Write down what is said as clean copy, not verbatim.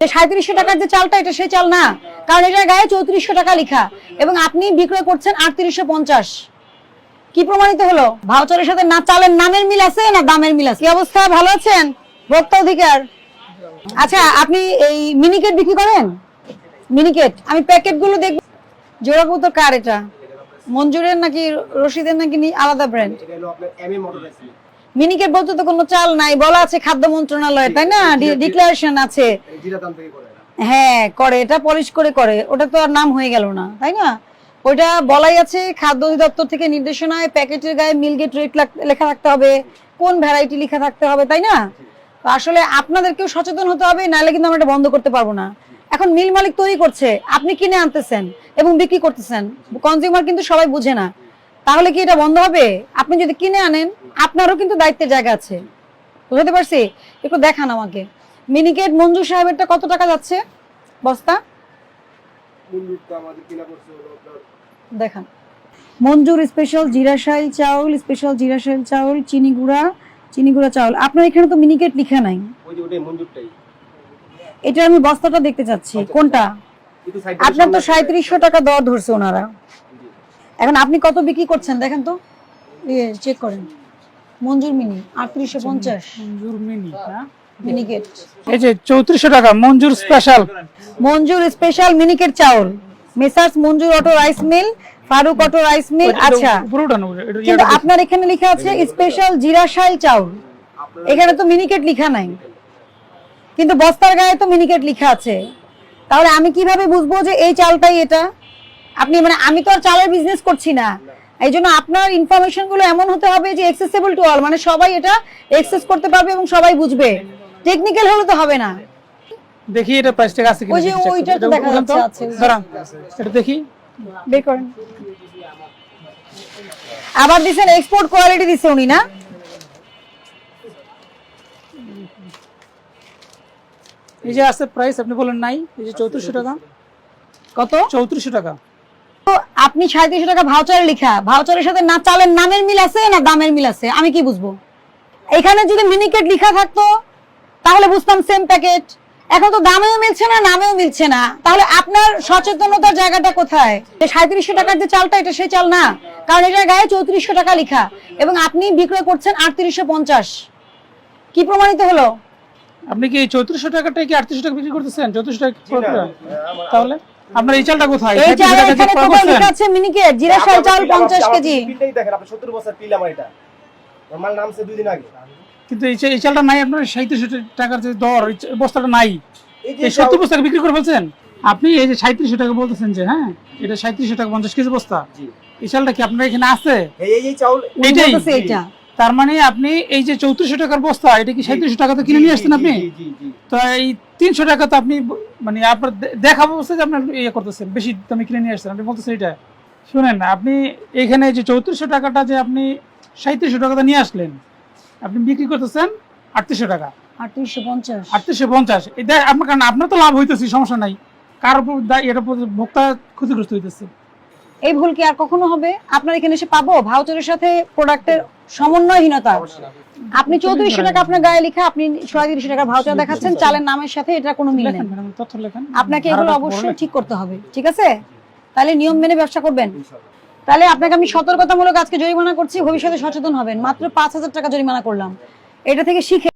3700 টাকার যে চালটা এটা সেই চাল না, কারণ এটার গায়ে 3400 টাকা লেখা এবং আপনি বিক্রয় করছেন 3850। কি প্রমাণিত হলো? ভাউচারের সাথে না চালের নামের মিল আছে না দামের মিল আছে। কি অবস্থা, ভালো আছেন? ভোক্তা অধিকার। আচ্ছা, আপনি এই মিনিকেট বিক্রি করেন? মিনিকেট আমি প্যাকেটগুলো দেখব। জোড়া কবুতর কার এটা? মঞ্জুরের নাকি রশিদের নাকি আলাদা ব্র্যান্ড? মিনিকেট বলতে তো কোনো চাল নাই, বলা আছে খাদ্য মন্ত্রণালয়, তাই না? ডিক্লারেশন আছে। হ্যাঁ করে, এটা পলিশ করে করে, ওটা তো আর নাম হয়ে গেল না, তাই না? ওইটা বলাই আছে খাদ্য অধিদপ্তর থেকে নির্দেশনায় প্যাকেটের গায়ে মিলগেট রেট লেখা থাকতে হবে, কোন ভ্যারাইটি লেখা থাকতে হবে, তাই না? তো আসলে আপনাদেরকেও সচেতন হতে হবে, নাহলে কিন্তু আমরা এটা বন্ধ করতে পারবো না। এখন মিল মালিক তৈরি করছে, আপনি কিনে আনতেছেন এবং বিক্রি করতেছেন, কনজিউমার কিন্তু সবাই বুঝে না। তাহলে কি এটা বন্ধ হবে? আপনি যদি কিনে আনেন আপনারও কিন্তু দায়িত্বের জায়গা আছে, বুঝতে পারছি? একটু দেখান আমাকে মিনিকেট মঞ্জুর সাহেবেরটা কত টাকা যাচ্ছে বস্তা? দেখান। মঞ্জুর স্পেশাল জিরাশাইল চাউল, স্পেশাল জিরাশাইল চাউল, চিনি গুঁড়া চাউল। আপনার এখানে তো মিনিকেট লেখা নাই। এটা আমি বস্তাটা দেখতে চাচ্ছি, কোনটা? আপনার তো 3700 টাকা দর ধরছে ওনারা। এখন আপনি কত বিক্রি করছেন দেখেন তো, চেক করেন। মঞ্জুর মিনি 3850। মঞ্জুর মিনি না মিনিকেট এই যে 3400 টাকা মঞ্জুর স্পেশাল। মঞ্জুর স্পেশাল মিনিকেট চাউল, messrs Manjur auto rice mill, Faruk auto rice mill. আচ্ছা, কিন্তু আপনার এখানে লেখা আছে স্পেশাল জিরাশাইল চাউল, এখানে তো মিনিকেট লেখা নাই, কিন্তু বস্তার গায়ে তো মিনিকেট লেখা আছে। তাহলে আমি কিভাবে বুঝবো যে এই চালটাই এটা? আপনি মানে, আমি তো আর চালের বিজনেস করছি না, এই জন্য আপনার ইনফরমেশন গুলো এমন হতে হবে যে অ্যাক্সেসিবল টু অল, মানে সবাই এটা অ্যাক্সেস করতে পারবে এবং সবাই বুঝবে। টেকনিক্যাল হলে তো হবে না। দেখি এটা প্রাইস টাকা আছে কিনা। ওই যে ওইটা তো দেখা যাচ্ছে আছে। দাঁড়ান এটা দেখি, বের করেন। আবার দিছেন এক্সপোর্ট কোয়ালিটি দিছে উনি না? এই যে আছে প্রাইস, আপনি বলেন নাই, এই যে 3400 টাকা। কত? 3400 টাকা। তো আপনি 3700 টাকা ভাউচারে লেখা, ভাউচারের সাথে না চালের নামের মিল আছে না দামের মিল আছে, আমি কি বুঝবো? এখানে যদি মিনিকেট লেখা থাকতো তাহলে বুঝতাম সেম প্যাকেট। এখন তো দামেও মিলছে না নামেও মিলছে না, তাহলে আপনার সচেতনতার জায়গাটা কোথায়? 3700 টাকার যে চালটা এটা সেই চাল না, কারণ এটার গায়ে 3400 টাকা লেখা এবং আপনি বিক্রয় করছেন 3850। কি প্রমাণিত হলো? আপনি কি এই 3400 টাকাটাই কি 3800 টাকা বিক্রি করতেছেন? 3400 টাকা তাহলে আপনার এই চালটা কোথায়? এই চাল এখানে কত লেখা আছে? মিনিকেট জিরাশাইল চাল 50 কেজি। পিলটাই দেখেন, আপনি 70 বছর পিল আমার এটা নরমাল নামছে 2 দিন আগে, কিন্তু এই চালটা নাই আপনার 3700 টাকার যে দর, এই বস্তাটা নাই। এই 70 বস্তা বিক্রি করে ফেলছেন আপনি। এই যে 3700 টাকা বলতেছেন যে, হ্যাঁ এটা 3700 টাকা 50 কেজি বস্তা। এই চালটা কি আপনার এখানে আছে? এই চাউল এইটাই এটা। তার মানে আপনি এই যে 3400 টাকার বস্তা, এটা কি 3700 টাকা তো কিনে নিয়ে আসছেন আপনি? তো এই 300 টাকা তো আপনি মানে আপনার দেখাবো যে আপনার ইয়ে করতেছেন, বেশি দামে কিনে নিয়ে আসছেন আপনি বলতেছেন। এটা শুনেন, আপনি এখানে যে 3400 টাকাটা যে আপনি 3700 টাকাটা নিয়ে আসলেন, আপনি বিক্রি করতেছেন 3800 টাকা। 3850। 3850 এটা আপনার, কারণ আপনার তো লাভ হইতেছে, সমস্যা নাই। কার উপর এর উপর ভোক্তা ক্ষতিগ্রস্ত হইতেছে। এই ভুল কি আর কখনো হবে? আপনার এখানে এসে পাবো ভাউচারের সাথে প্রোডাক্টের সমন্বয়হীনতা। আপনি 3400 টাকা আপনার গায়ে লেখা, আপনি 3700 টাকা ভাউচার দেখাচ্ছেন চালের নামের সাথে, এটা কোনো মিল নেই। তথ্য লেখেন, আপনাকে এগুলো অবশ্যই ঠিক করতে হবে, ঠিক আছে? তাহলে নিয়ম মেনে ব্যবসা করবেন। তাহলে আপনাকে আমি সতর্কতামূলক আজকে জরিমানা করছি, ভবিষ্যতে সচেতন হবেন। মাত্র 5000 টাকা জরিমানা করলাম, এটা থেকে শিখে